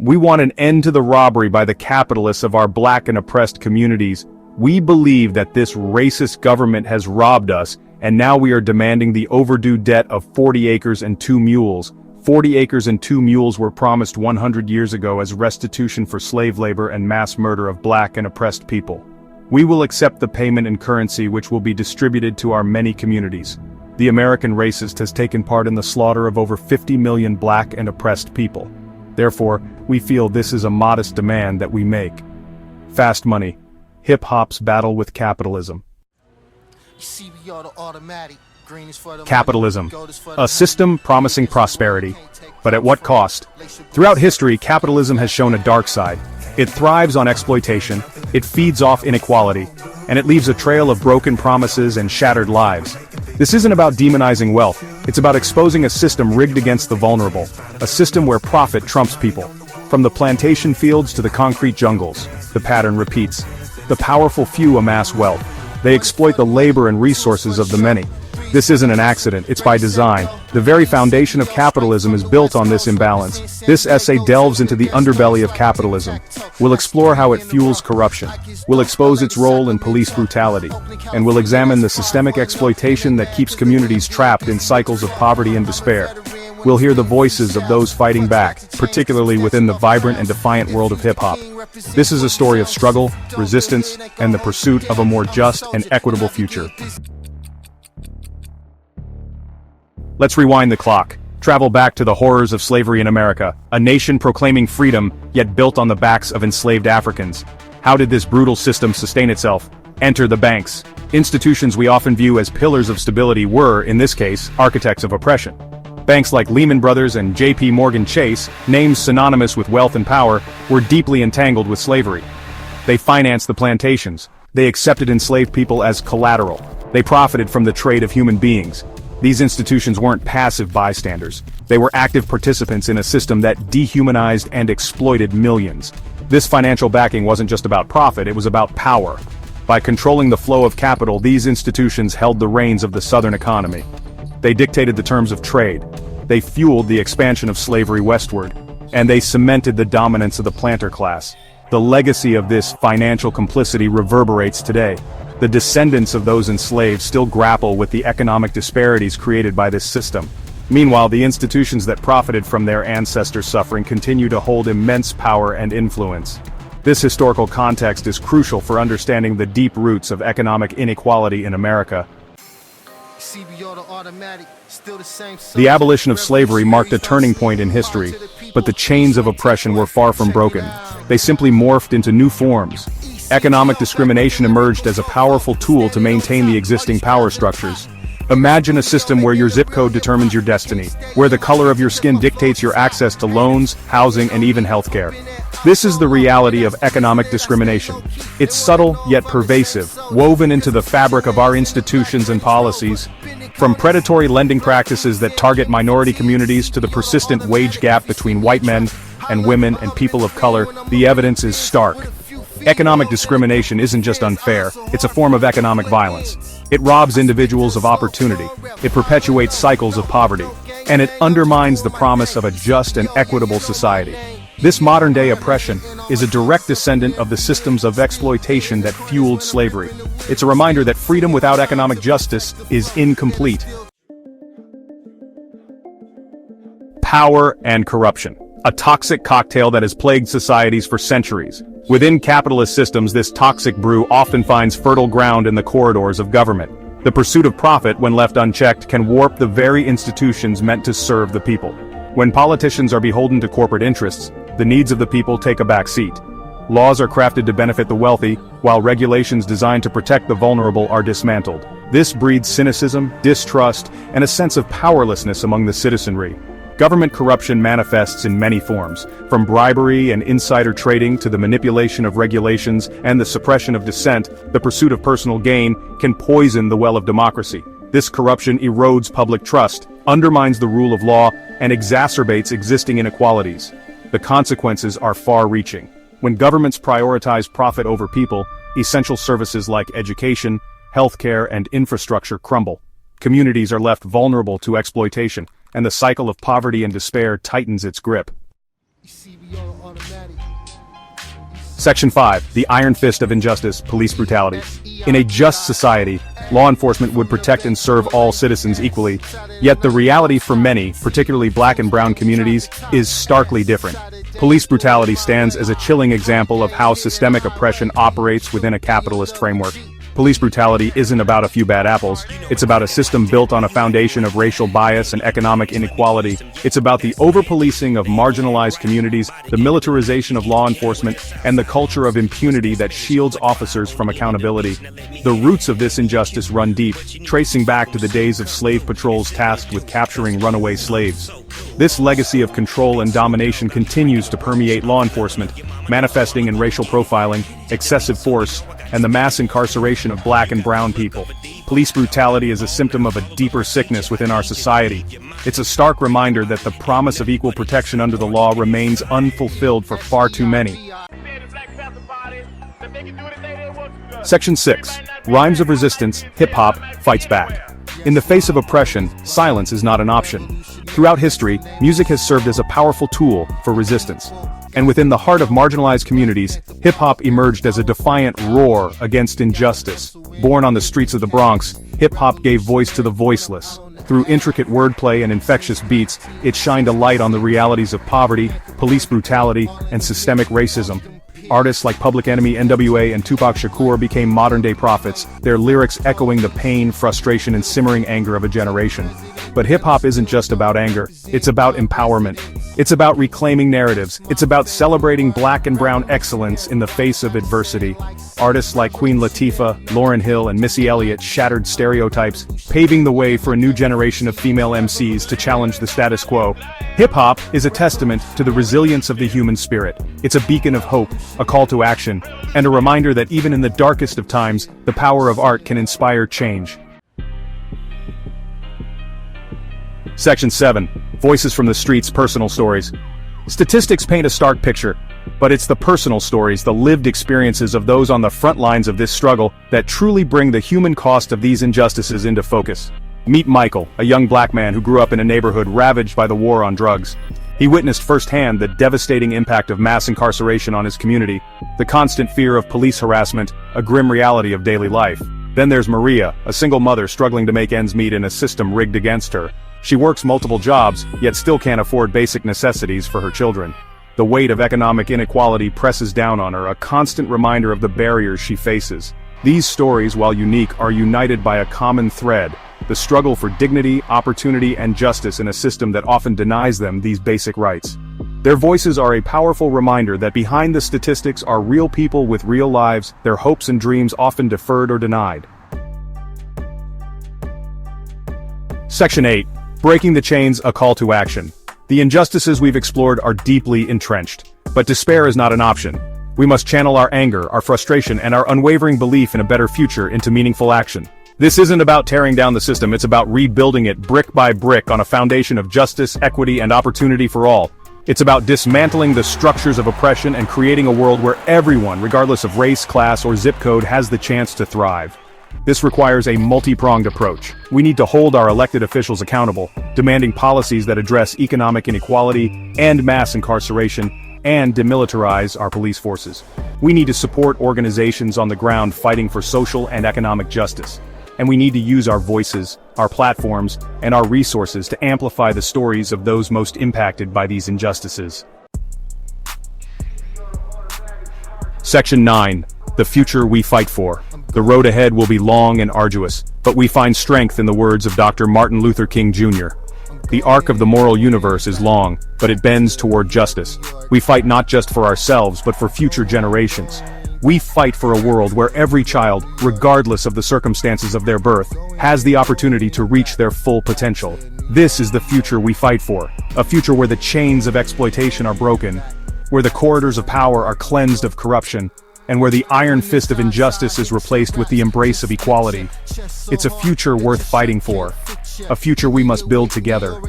We want an end to the robbery by the capitalists of our black and oppressed communities. We believe that this racist government has robbed us, and now we are demanding the overdue debt of 40 acres and 2 mules. 40 acres and 2 mules were promised 100 years ago as restitution for slave labor and mass murder of black and oppressed people. We will accept the payment in currency which will be distributed to our many communities. The American racist has taken part in the slaughter of over 50 million black and oppressed people. Therefore, we feel this is a modest demand that we make. Fast money. Hip-hop's battle with capitalism. Capitalism. A system promising prosperity. But at what cost? Throughout history, capitalism has shown a dark side. It thrives on exploitation, it feeds off inequality, and it leaves a trail of broken promises and shattered lives. This isn't about demonizing wealth, it's about exposing a system rigged against the vulnerable, a system where profit trumps people. From the plantation fields to the concrete jungles, the pattern repeats. The powerful few amass wealth. They exploit the labor and resources of the many. This isn't an accident, it's by design. The very foundation of capitalism is built on this imbalance. This essay delves into the underbelly of capitalism. We'll explore how it fuels corruption. We'll expose its role in police brutality. And we'll examine the systemic exploitation that keeps communities trapped in cycles of poverty and despair. We'll hear the voices of those fighting back, particularly within the vibrant and defiant world of hip-hop. This is a story of struggle, resistance, and the pursuit of a more just and equitable future. Let's rewind the clock. Travel back to the horrors of slavery in America, a nation proclaiming freedom, yet built on the backs of enslaved Africans. How did this brutal system sustain itself? Enter the banks. Institutions we often view as pillars of stability were, in this case, architects of oppression. Banks like Lehman Brothers and J.P. Morgan Chase, names synonymous with wealth and power, were deeply entangled with slavery. They financed the plantations. They accepted enslaved people as collateral. They profited from the trade of human beings. These institutions weren't passive bystanders. They were active participants in a system that dehumanized and exploited millions. This financial backing wasn't just about profit, it was about power. By controlling the flow of capital, these institutions held the reins of the Southern economy. They dictated the terms of trade. They fueled the expansion of slavery westward. And they cemented the dominance of the planter class. The legacy of this financial complicity reverberates today. The descendants of those enslaved still grapple with the economic disparities created by this system. Meanwhile, the institutions that profited from their ancestors' suffering continue to hold immense power and influence. This historical context is crucial for understanding the deep roots of economic inequality in America. The abolition of slavery marked a turning point in history, but the chains of oppression were far from broken. They simply morphed into new forms. Economic discrimination emerged as a powerful tool to maintain the existing power structures. Imagine a system where your zip code determines your destiny, where the color of your skin dictates your access to loans, housing, and even healthcare. This is the reality of economic discrimination. It's subtle yet pervasive, woven into the fabric of our institutions and policies. From predatory lending practices that target minority communities to the persistent wage gap between white men and women and people of color, the evidence is stark. Economic discrimination isn't just unfair, it's a form of economic violence. It robs individuals of opportunity, it perpetuates cycles of poverty, and it undermines the promise of a just and equitable society. This modern-day oppression is a direct descendant of the systems of exploitation that fueled slavery. It's a reminder that freedom without economic justice is incomplete. Power and corruption. A toxic cocktail that has plagued societies for centuries. Within capitalist systems, this toxic brew often finds fertile ground in the corridors of government. The pursuit of profit, when left unchecked, can warp the very institutions meant to serve the people. When politicians are beholden to corporate interests, the needs of the people take a back seat. Laws are crafted to benefit the wealthy, while regulations designed to protect the vulnerable are dismantled. This breeds cynicism, distrust, and a sense of powerlessness among the citizenry. Government corruption manifests in many forms, from bribery and insider trading to the manipulation of regulations and the suppression of dissent. The pursuit of personal gain can poison the well of democracy. This corruption erodes public trust, undermines the rule of law, and exacerbates existing inequalities. The consequences are far-reaching. When governments prioritize profit over people, essential services like education, healthcare, and infrastructure crumble. Communities are left vulnerable to exploitation, and the cycle of poverty and despair tightens its grip. Section 5. The Iron Fist of Injustice, Police Brutality. In a just society, law enforcement would protect and serve all citizens equally, yet the reality for many, particularly black and brown communities, is starkly different. Police brutality stands as a chilling example of how systemic oppression operates within a capitalist framework. Police brutality isn't about a few bad apples, it's about a system built on a foundation of racial bias and economic inequality. It's about the over-policing of marginalized communities, the militarization of law enforcement, and the culture of impunity that shields officers from accountability. The roots of this injustice run deep, tracing back to the days of slave patrols tasked with capturing runaway slaves. This legacy of control and domination continues to permeate law enforcement, manifesting in racial profiling, excessive force, and the mass incarceration of black and brown people. Police brutality is a symptom of a deeper sickness within our society. It's a stark reminder that the promise of equal protection under the law remains unfulfilled for far too many. Section 6. Rhymes of Resistance, Hip-Hop Fights Back. In the face of oppression, silence is not an option. Throughout history, music has served as a powerful tool for resistance. And within the heart of marginalized communities, hip-hop emerged as a defiant roar against injustice. Born on the streets of the Bronx, hip-hop gave voice to the voiceless. Through intricate wordplay and infectious beats, it shined a light on the realities of poverty, police brutality, and systemic racism. Artists like Public Enemy, NWA, and Tupac Shakur became modern-day prophets, their lyrics echoing the pain, frustration, and simmering anger of a generation. But hip-hop isn't just about anger, it's about empowerment. It's about reclaiming narratives, it's about celebrating black and brown excellence in the face of adversity. Artists like Queen Latifah, Lauryn Hill, and Missy Elliott shattered stereotypes, paving the way for a new generation of female MCs to challenge the status quo. Hip-hop is a testament to the resilience of the human spirit. It's a beacon of hope, a call to action, and a reminder that even in the darkest of times, the power of art can inspire change. Section 7. Voices from the Streets, Personal Stories. Statistics paint a stark picture, but it's the personal stories, the lived experiences of those on the front lines of this struggle, that truly bring the human cost of these injustices into focus. Meet Michael, a young black man who grew up in a neighborhood ravaged by the war on drugs. He witnessed firsthand the devastating impact of mass incarceration on his community, the constant fear of police harassment, a grim reality of daily life. Then there's Maria, a single mother struggling to make ends meet in a system rigged against her. She works multiple jobs, yet still can't afford basic necessities for her children. The weight of economic inequality presses down on her, a constant reminder of the barriers she faces. These stories, while unique, are united by a common thread: the struggle for dignity, opportunity, and justice in a system that often denies them these basic rights. Their voices are a powerful reminder that behind the statistics are real people with real lives, their hopes and dreams often deferred or denied. Section 8. Breaking the Chains, a Call to Action. The injustices we've explored are deeply entrenched. But despair is not an option. We must channel our anger, our frustration, and our unwavering belief in a better future into meaningful action. This isn't about tearing down the system, it's about rebuilding it brick by brick on a foundation of justice, equity, and opportunity for all. It's about dismantling the structures of oppression and creating a world where everyone, regardless of race, class, or zip code, has the chance to thrive. This requires a multi-pronged approach. We need to hold our elected officials accountable, demanding policies that address economic inequality and mass incarceration, and demilitarize our police forces. We need to support organizations on the ground fighting for social and economic justice. And we need to use our voices, our platforms, and our resources to amplify the stories of those most impacted by these injustices. Section 9. The Future We Fight For. The road ahead will be long and arduous, but we find strength in the words of Dr. Martin Luther King Jr. The arc of the moral universe is long, but it bends toward justice. We fight not just for ourselves, but for future generations. We fight for a world where every child, regardless of the circumstances of their birth, has the opportunity to reach their full potential. This is the future we fight for, a future where the chains of exploitation are broken, where the corridors of power are cleansed of corruption, and where the iron fist of injustice is replaced with the embrace of equality. It's a future worth fighting for, a future we must build together.